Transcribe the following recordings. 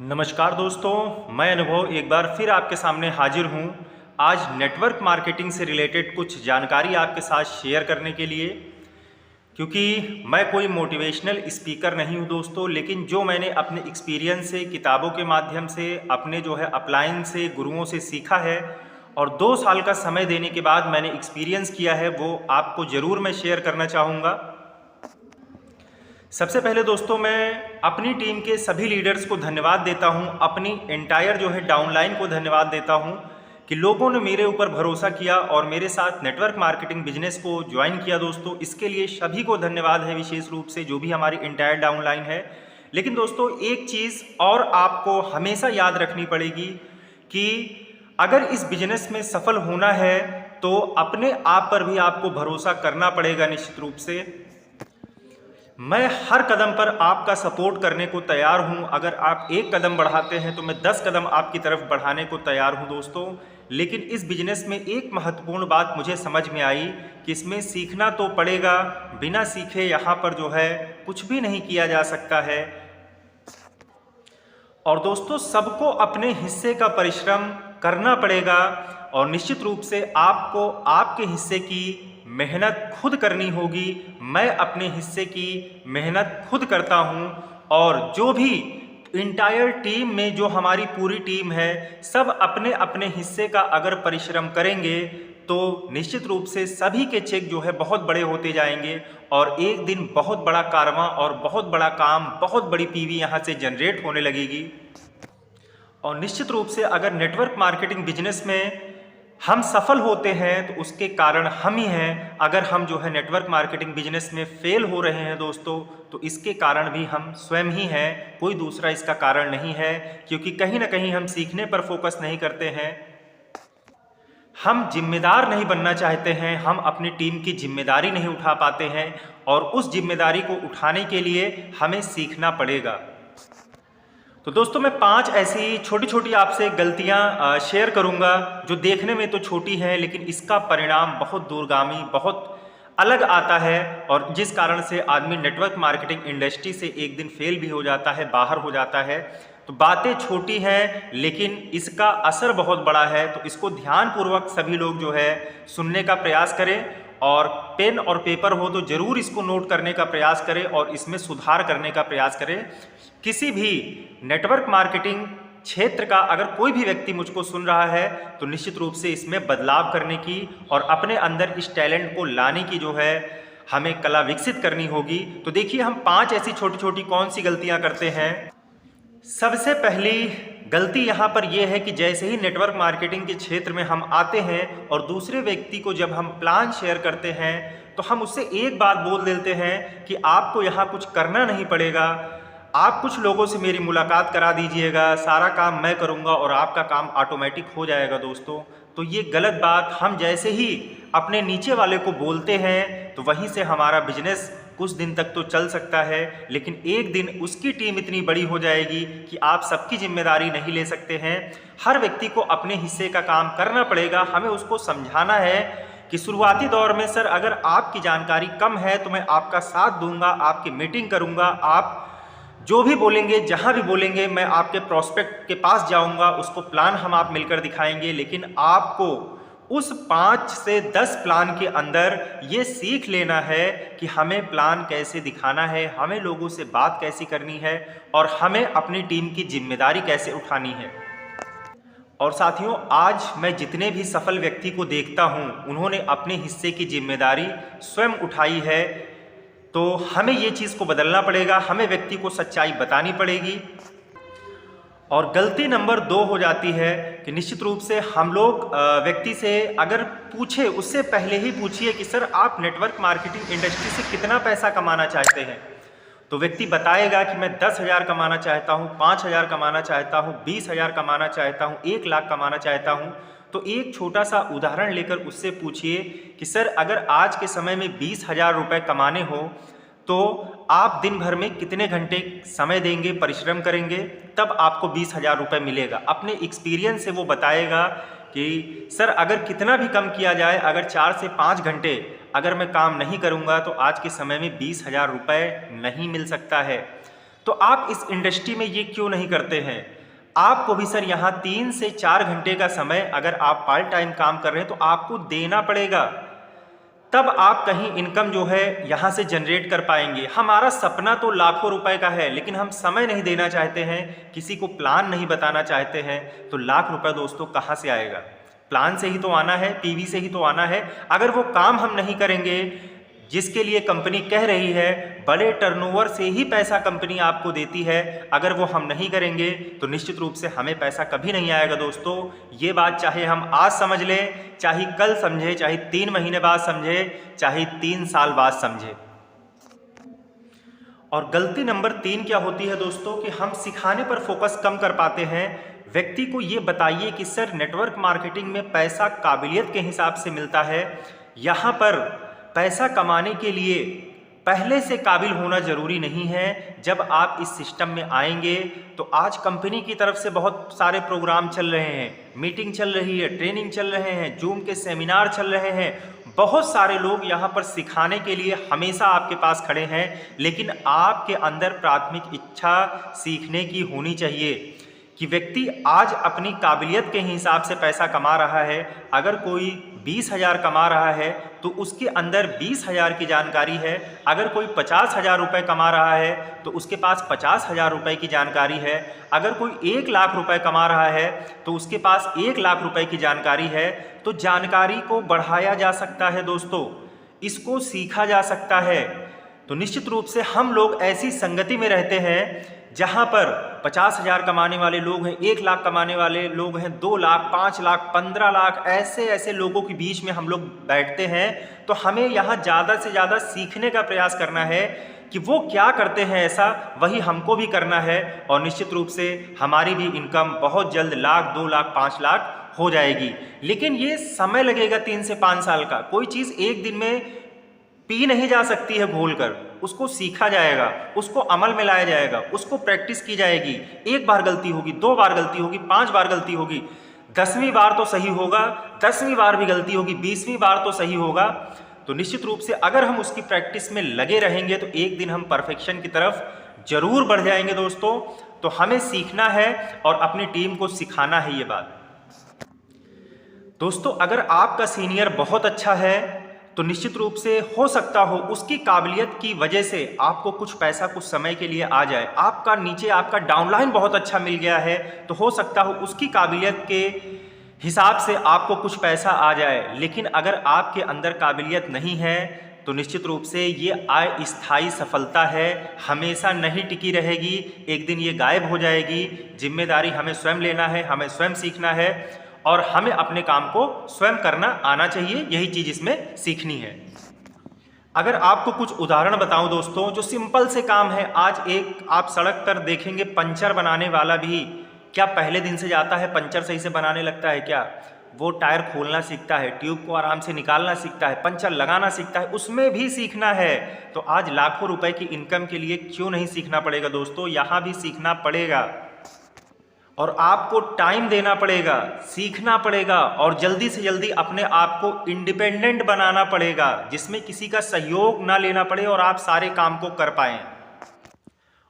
नमस्कार दोस्तों, मैं अनुभव एक बार फिर आपके सामने हाजिर हूँ। आज नेटवर्क मार्केटिंग से रिलेटेड कुछ जानकारी आपके साथ शेयर करने के लिए, क्योंकि मैं कोई मोटिवेशनल स्पीकर नहीं हूँ दोस्तों, लेकिन जो मैंने अपने एक्सपीरियंस से, किताबों के माध्यम से, अपने अपलाइन से, गुरुओं से सीखा है और 2 साल का समय देने के बाद मैंने एक्सपीरियंस किया है, वो आपको ज़रूर मैं शेयर करना चाहूँगा। सबसे पहले दोस्तों, मैं अपनी टीम के सभी लीडर्स को धन्यवाद देता हूं, अपनी एंटायर डाउनलाइन को धन्यवाद देता हूं कि लोगों ने मेरे ऊपर भरोसा किया और मेरे साथ नेटवर्क मार्केटिंग बिजनेस को ज्वाइन किया दोस्तों। इसके लिए सभी को धन्यवाद है, विशेष रूप से जो भी हमारी एंटायर डाउनलाइन है। लेकिन दोस्तों, एक चीज़ और आपको हमेशा याद रखनी पड़ेगी कि अगर इस बिजनेस में सफल होना है तो अपने आप पर भी आपको भरोसा करना पड़ेगा निश्चित रूप से। मैं हर कदम पर आपका सपोर्ट करने को तैयार हूं। अगर आप एक कदम बढ़ाते हैं तो मैं 10 कदम आपकी तरफ बढ़ाने को तैयार हूं दोस्तों। लेकिन इस बिजनेस में एक महत्वपूर्ण बात मुझे समझ में आई कि इसमें सीखना तो पड़ेगा, बिना सीखे यहाँ पर कुछ भी नहीं किया जा सकता है। और दोस्तों, सबको अपने हिस्से का परिश्रम करना पड़ेगा और निश्चित रूप से आपको आपके हिस्से की मेहनत खुद करनी होगी। मैं अपने हिस्से की मेहनत खुद करता हूं और जो भी इंटायर टीम में जो हमारी पूरी टीम है, सब अपने अपने हिस्से का अगर परिश्रम करेंगे तो निश्चित रूप से सभी के चेक बहुत बड़े होते जाएंगे और एक दिन बहुत बड़ा कारवां और बहुत बड़ा काम, बहुत बड़ी पीवी यहाँ से जनरेट होने लगेगी। और निश्चित रूप से अगर नेटवर्क मार्केटिंग बिजनेस में हम सफल होते हैं तो उसके कारण हम ही हैं। अगर हम नेटवर्क मार्केटिंग बिजनेस में फेल हो रहे हैं दोस्तों, तो इसके कारण भी हम स्वयं ही हैं, कोई दूसरा इसका कारण नहीं है। क्योंकि कहीं ना कहीं हम सीखने पर फोकस नहीं करते हैं, हम जिम्मेदार नहीं बनना चाहते हैं, हम अपनी टीम की जिम्मेदारी नहीं उठा पाते हैं और उस जिम्मेदारी को उठाने के लिए हमें सीखना पड़ेगा। तो दोस्तों, मैं 5 ऐसी छोटी छोटी आपसे गलतियां शेयर करूंगा जो देखने में तो छोटी हैं, लेकिन इसका परिणाम बहुत दूरगामी, बहुत अलग आता है और जिस कारण से आदमी नेटवर्क मार्केटिंग इंडस्ट्री से एक दिन फेल भी हो जाता है, बाहर हो जाता है। तो बातें छोटी हैं लेकिन इसका असर बहुत बड़ा है। तो इसको ध्यानपूर्वक सभी लोग सुनने का प्रयास करें और पेन और पेपर हो तो ज़रूर इसको नोट करने का प्रयास करें और इसमें सुधार करने का प्रयास करें। किसी भी नेटवर्क मार्केटिंग क्षेत्र का अगर कोई भी व्यक्ति मुझको सुन रहा है तो निश्चित रूप से इसमें बदलाव करने की और अपने अंदर इस टैलेंट को लाने की हमें कला विकसित करनी होगी। तो देखिए, हम 5 ऐसी छोटी छोटी कौन सी गलतियां करते हैं। सबसे पहली गलती यहाँ पर यह है कि जैसे ही नेटवर्क मार्केटिंग के क्षेत्र में हम आते हैं और दूसरे व्यक्ति को जब हम प्लान शेयर करते हैं तो हम उससे एक बात बोल देते हैं कि आपको यहाँ कुछ करना नहीं पड़ेगा, आप कुछ लोगों से मेरी मुलाकात करा दीजिएगा, सारा काम मैं करूँगा और आपका काम ऑटोमेटिक हो जाएगा दोस्तों। तो ये गलत बात हम जैसे ही अपने नीचे वाले को बोलते हैं तो वहीं से हमारा बिजनेस कुछ दिन तक तो चल सकता है, लेकिन एक दिन उसकी टीम इतनी बड़ी हो जाएगी कि आप सबकी जिम्मेदारी नहीं ले सकते हैं। हर व्यक्ति को अपने हिस्से का काम करना पड़ेगा। हमें उसको समझाना है कि शुरुआती दौर में सर अगर आपकी जानकारी कम है तो मैं आपका साथ दूंगा, आपकी मीटिंग करूंगा, आप जो भी बोलेंगे, जहां भी बोलेंगे, मैं आपके प्रोस्पेक्ट के पास जाऊंगा, उसको प्लान हम आप मिलकर दिखाएंगे। लेकिन आपको उस 5 से 10 प्लान के अंदर ये सीख लेना है कि हमें प्लान कैसे दिखाना है, हमें लोगों से बात कैसी करनी है और हमें अपनी टीम की जिम्मेदारी कैसे उठानी है। और साथियों, आज मैं जितने भी सफल व्यक्ति को देखता हूं, उन्होंने अपने हिस्से की जिम्मेदारी स्वयं उठाई है। तो हमें ये चीज़ को बदलना पड़ेगा, हमें व्यक्ति को सच्चाई बतानी पड़ेगी। और गलती नंबर 2 हो जाती है कि निश्चित रूप से हम लोग व्यक्ति से अगर पूछे, उससे पहले ही पूछिए कि सर आप नेटवर्क मार्केटिंग इंडस्ट्री से कितना पैसा कमाना चाहते हैं। तो व्यक्ति बताएगा कि मैं 10,000 कमाना चाहता हूँ, 5,000 कमाना चाहता हूँ, 20,000 कमाना चाहता हूँ, 1 लाख कमाना चाहता हूँ। तो एक छोटा सा उदाहरण लेकर उससे पूछिए कि सर अगर आज के समय में 20,000 रुपये कमाने हो तो आप दिन भर में कितने घंटे समय देंगे, परिश्रम करेंगे, तब आपको 20,000 रुपये मिलेगा। अपने एक्सपीरियंस से वो बताएगा कि सर अगर कितना भी कम किया जाए, अगर 4 से 5 घंटे अगर मैं काम नहीं करूंगा तो आज के समय में 20,000 रुपये नहीं मिल सकता है। तो आप इस इंडस्ट्री में ये क्यों नहीं करते हैं? आपको भी सर यहाँ 3 से 4 घंटे का समय अगर आप पार्ट टाइम काम कर रहे हैं तो आपको देना पड़ेगा, तब आप कहीं इनकम जो है यहाँ से जनरेट कर पाएंगे। हमारा सपना तो लाखों रुपए का है, लेकिन हम समय नहीं देना चाहते हैं, किसी को प्लान नहीं बताना चाहते हैं, तो लाख रुपए दोस्तों कहाँ से आएगा? प्लान से ही तो आना है, पीवी से ही तो आना है। अगर वो काम हम नहीं करेंगे जिसके लिए कंपनी कह रही है, बड़े टर्नओवर से ही पैसा कंपनी आपको देती है, अगर वो हम नहीं करेंगे तो निश्चित रूप से हमें पैसा कभी नहीं आएगा दोस्तों। ये बात चाहे हम आज समझ लें, चाहे कल समझे, चाहे 3 महीने बाद समझे, चाहे 3 साल बाद समझे। और गलती नंबर 3 क्या होती है दोस्तों कि हम सिखाने पर फोकस कम कर पाते हैं। व्यक्ति को ये बताइए कि सर नेटवर्क मार्केटिंग में पैसा काबिलियत के हिसाब से मिलता है, यहाँ पर पैसा कमाने के लिए पहले से काबिल होना ज़रूरी नहीं है। जब आप इस सिस्टम में आएंगे तो आज कंपनी की तरफ से बहुत सारे प्रोग्राम चल रहे हैं, मीटिंग चल रही है, ट्रेनिंग चल रहे हैं, जूम के सेमिनार चल रहे हैं, बहुत सारे लोग यहाँ पर सिखाने के लिए हमेशा आपके पास खड़े हैं, लेकिन आपके अंदर प्राथमिक इच्छा सीखने की होनी चाहिए कि व्यक्ति आज अपनी काबिलियत के हिसाब से पैसा कमा रहा है। अगर कोई 20,000 कमा रहा है तो उसके अंदर 20,000 की जानकारी है। अगर कोई 50,000 रुपये कमा रहा है तो उसके पास 50,000 रुपये की जानकारी है। अगर कोई 1 लाख रुपए कमा रहा है तो उसके पास 1 लाख रुपए की जानकारी है। तो जानकारी को बढ़ाया जा सकता है दोस्तों, इसको सीखा जा सकता है। तो निश्चित रूप से हम लोग ऐसी संगति में रहते हैं जहां पर 50,000 कमाने वाले लोग हैं, 1 लाख कमाने वाले लोग हैं, 2 लाख, 5 लाख, 15 लाख, ऐसे लोगों के बीच में हम लोग बैठते हैं। तो हमें यहाँ ज़्यादा से ज़्यादा सीखने का प्रयास करना है कि वो क्या करते हैं, ऐसा वही हमको भी करना है। और निश्चित रूप से हमारी भी इनकम बहुत जल्द 1 लाख, 2 लाख, 5 लाख हो जाएगी। लेकिन ये समय लगेगा 3 से 5 साल का। कोई चीज़ एक दिन में पी नहीं जा सकती है घोलकर, उसको सीखा जाएगा, उसको अमल में लाया जाएगा, उसको प्रैक्टिस की जाएगी। 1 बार गलती होगी, 2 बार गलती होगी, 5 बार गलती होगी, 10वीं बार तो सही होगा, 10वीं बार भी गलती होगी, 20वीं बार तो सही होगा। तो निश्चित रूप से अगर हम उसकी प्रैक्टिस में लगे रहेंगे तो एक दिन हम परफेक्शन की तरफ जरूर बढ़ जाएंगे दोस्तों। तो हमें सीखना है और अपनी टीम को सिखाना है ये बात। दोस्तों अगर आपका सीनियर बहुत अच्छा है तो निश्चित रूप से हो सकता हो उसकी काबिलियत की वजह से आपको कुछ पैसा कुछ समय के लिए आ जाए। आपका नीचे आपका डाउनलाइन बहुत अच्छा मिल गया है तो हो सकता हो उसकी काबिलियत के हिसाब से आपको कुछ पैसा आ जाए। लेकिन अगर आपके अंदर काबिलियत नहीं है तो निश्चित रूप से ये अस्थायी सफलता है, हमेशा नहीं टिकी रहेगी, एक दिन ये गायब हो जाएगी। जिम्मेदारी हमें स्वयं लेना है, हमें स्वयं सीखना है और हमें अपने काम को स्वयं करना आना चाहिए, यही चीज़ इसमें सीखनी है। अगर आपको कुछ उदाहरण बताऊं दोस्तों, जो सिंपल से काम है। आज एक आप सड़क पर देखेंगे पंचर बनाने वाला भी क्या पहले दिन से जाता है पंचर सही से बनाने लगता है क्या? वो टायर खोलना सीखता है, ट्यूब को आराम से निकालना सीखता है, पंचर लगाना सीखता है, उसमें भी सीखना है। तो आज लाखों रुपए की इनकम के लिए क्यों नहीं सीखना पड़ेगा दोस्तों? यहाँ भी सीखना पड़ेगा और आपको टाइम देना पड़ेगा, सीखना पड़ेगा और जल्दी से जल्दी अपने आप को इंडिपेंडेंट बनाना पड़ेगा, जिसमें किसी का सहयोग ना लेना पड़े और आप सारे काम को कर पाएं।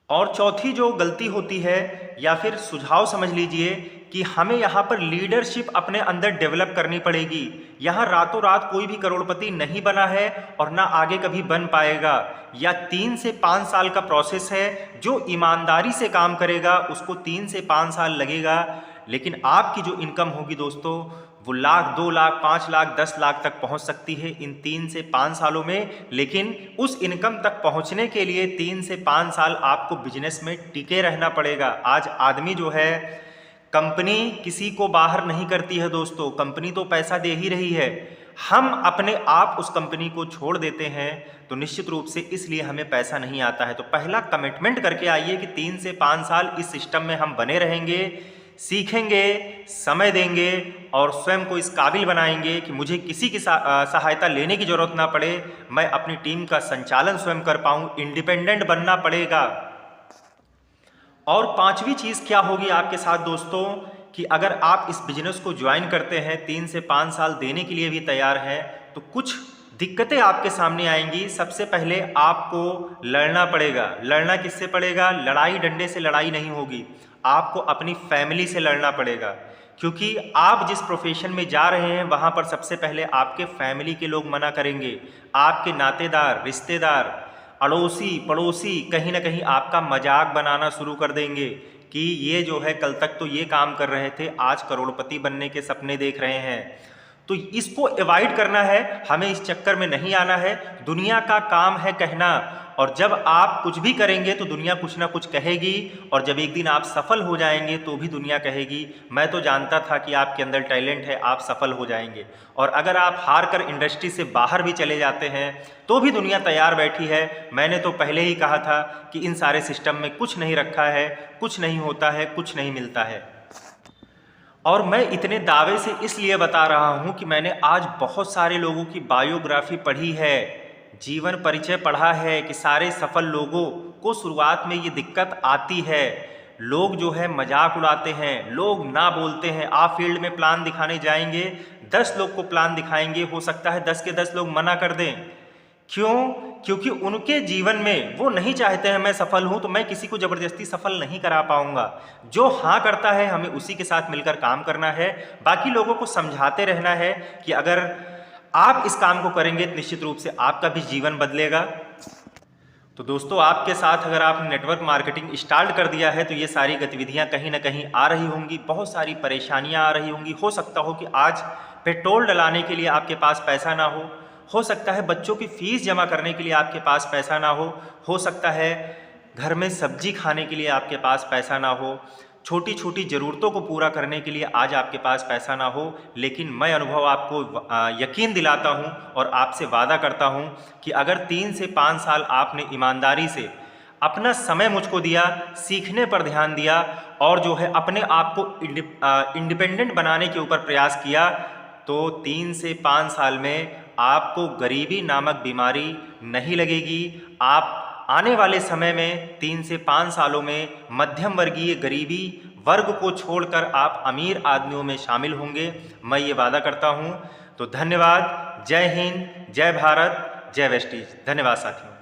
और चौथी जो गलती होती है या फिर सुझाव समझ लीजिए कि हमें यहाँ पर लीडरशिप अपने अंदर डेवलप करनी पड़ेगी। यहाँ रातों रात कोई भी करोड़पति नहीं बना है और ना आगे कभी बन पाएगा। या 3 से 5 साल का प्रोसेस है। जो ईमानदारी से काम करेगा उसको 3 से 5 साल लगेगा, लेकिन आपकी जो इनकम होगी दोस्तों वो 1 लाख, 2 लाख, 5 लाख, 10 लाख तक पहुंच सकती है इन 3 से 5 सालों में। लेकिन उस इनकम तक पहुंचने के लिए 3 से 5 साल आपको बिजनेस में टिके रहना पड़ेगा। आज आदमी जो है, कंपनी किसी को बाहर नहीं करती है दोस्तों, कंपनी तो पैसा दे ही रही है। हम अपने आप उस कंपनी को छोड़ देते हैं तो निश्चित रूप से इसलिए हमें पैसा नहीं आता है। तो पहला कमिटमेंट करके आइए कि 3 से 5 साल इस सिस्टम में हम बने रहेंगे, सीखेंगे, समय देंगे और स्वयं को इस काबिल बनाएंगे कि मुझे किसी की सहायता लेने की ज़रूरत ना पड़े, मैं अपनी टीम का संचालन स्वयं कर पाऊँ, इंडिपेंडेंट बनना पड़ेगा। और 5वीं चीज़ क्या होगी आपके साथ दोस्तों कि अगर आप इस बिजनेस को ज्वाइन करते हैं, 3 से 5 साल देने के लिए भी तैयार हैं, तो कुछ दिक्कतें आपके सामने आएंगी। सबसे पहले आपको लड़ना पड़ेगा। लड़ना किससे पड़ेगा? लड़ाई डंडे से लड़ाई नहीं होगी, आपको अपनी फैमिली से लड़ना पड़ेगा। क्योंकि आप जिस प्रोफेशन में जा रहे हैं वहाँ पर सबसे पहले आपके फैमिली के लोग मना करेंगे, आपके नातेदार, रिश्तेदार, अड़ोसी पड़ोसी कहीं ना कहीं आपका मजाक बनाना शुरू कर देंगे कि ये जो है कल तक तो ये काम कर रहे थे, आज करोड़पति बनने के सपने देख रहे हैं। तो इसको अवॉइड करना है, हमें इस चक्कर में नहीं आना है। दुनिया का काम है कहना, और जब आप कुछ भी करेंगे तो दुनिया कुछ ना कुछ कहेगी, और जब एक दिन आप सफल हो जाएंगे तो भी दुनिया कहेगी मैं तो जानता था कि आपके अंदर टैलेंट है, आप सफल हो जाएंगे। और अगर आप हार कर इंडस्ट्री से बाहर भी चले जाते हैं तो भी दुनिया तैयार बैठी है। मैंने तो पहले ही कहा था कि इन सारे सिस्टम में कुछ नहीं रखा है, कुछ नहीं होता है, कुछ नहीं मिलता है। और मैं इतने दावे से इसलिए बता रहा हूँ कि मैंने आज बहुत सारे लोगों की बायोग्राफी पढ़ी है, जीवन परिचय पढ़ा है कि सारे सफल लोगों को शुरुआत में ये दिक्कत आती है। लोग जो है मजाक उड़ाते हैं, लोग ना बोलते हैं। आप फील्ड में प्लान दिखाने जाएंगे, 10 लोग को प्लान दिखाएंगे, हो सकता है 10 के 10 लोग मना कर दें। क्यों? क्योंकि उनके जीवन में वो नहीं चाहते हैं मैं सफल हूं, तो मैं किसी को ज़बरदस्ती सफल नहीं करा पाऊंगा। जो हाँ करता है हमें उसी के साथ मिलकर काम करना है। बाकी लोगों को समझाते रहना है कि अगर आप इस काम को करेंगे तो निश्चित रूप से आपका भी जीवन बदलेगा। तो दोस्तों, आपके साथ अगर आपने नेटवर्क मार्केटिंग स्टार्ट कर दिया है तो ये सारी गतिविधियां कहीं ना कहीं आ रही होंगी, बहुत सारी परेशानियां आ रही होंगी। हो सकता हो कि आज पेट्रोल डलाने के लिए आपके पास पैसा ना हो सकता है बच्चों की फीस जमा करने के लिए आपके पास पैसा ना हो सकता है घर में सब्जी खाने के लिए आपके पास पैसा ना हो, छोटी छोटी ज़रूरतों को पूरा करने के लिए आज आपके पास पैसा ना हो। लेकिन मैं अनुभव आपको यकीन दिलाता हूं और आपसे वादा करता हूं कि अगर 3 से 5 साल आपने ईमानदारी से अपना समय मुझको दिया, सीखने पर ध्यान दिया और जो है अपने आप को इंडिपेंडेंट बनाने के ऊपर प्रयास किया, तो 3 से 5 साल में आपको गरीबी नामक बीमारी नहीं लगेगी। आप आने वाले समय में 3 से 5 सालों में मध्यम वर्गीय गरीबी वर्ग को छोड़कर आप अमीर आदमियों में शामिल होंगे, मैं ये वादा करता हूँ। तो धन्यवाद। जय हिंद, जय भारत, जय वेस्टीज। धन्यवाद साथियों।